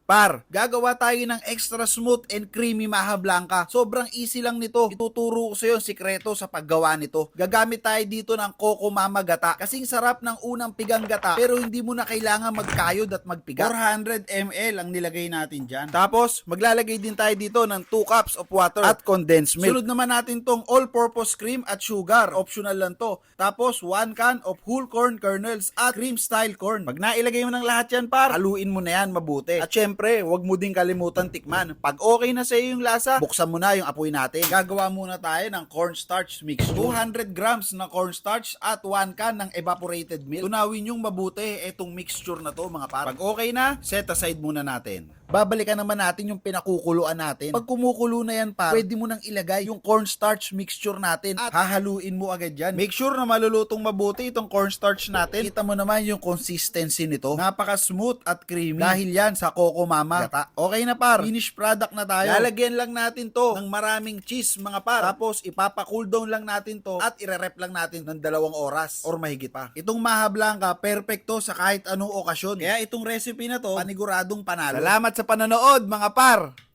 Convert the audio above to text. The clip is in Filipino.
Par, gagawa tayo ng extra smooth and creamy maha blanca. Sobrang easy lang nito. Ituturo ko sa iyo ang sikreto sa paggawa nito. Gagamit tayo dito ng Coco Mama gata. Kasing sarap ng unang pigang gata pero hindi mo na kailangan magkayod at magpiga. 400 ml ang nilagay natin dyan. Tapos, maglalagay din tayo dito ng 2 cups of water at condensed milk. Sunod naman natin tong all-purpose cream at sugar. Optional lang to. Tapos, 1 can of whole corn kernels at cream style corn. Pag nailagay mo ng lahat yan, par, haluin mo na yan mabuti. At syempre, huwag mo din kalimutan tikman. Pag okay na sa iyo yung lasa, buksan mo na yung apoy natin. Gagawa muna tayo ng cornstarch mix. 200 grams na cornstarch at 1 can ng evaporated milk. Tunawin yung mabuti itong mixture na to mga par. Pag okay na, set aside muna natin. Babalikan naman natin yung pinakukuluan natin. Pag kumukulo na yan par, pwede mo nang ilagay yung cornstarch mixture natin at hahaluin mo agad yan. Make sure na malulutong mabuti itong cornstarch natin. Kita mo naman yung consistency nito. Napaka smooth at creamy dahil yan sa Coco Mama gata. Okay na par, finished product na tayo. Lalagyan lang natin to ng maraming cheese mga par. Tapos ipapa-cool down lang natin to at ire-rep lang natin ng 2 oras or mahigit pa. Itong maha blanca, perfecto sa kahit anong okasyon. Kaya itong recipe na to, paniguradong panalo. Salamat sa panonood mga par!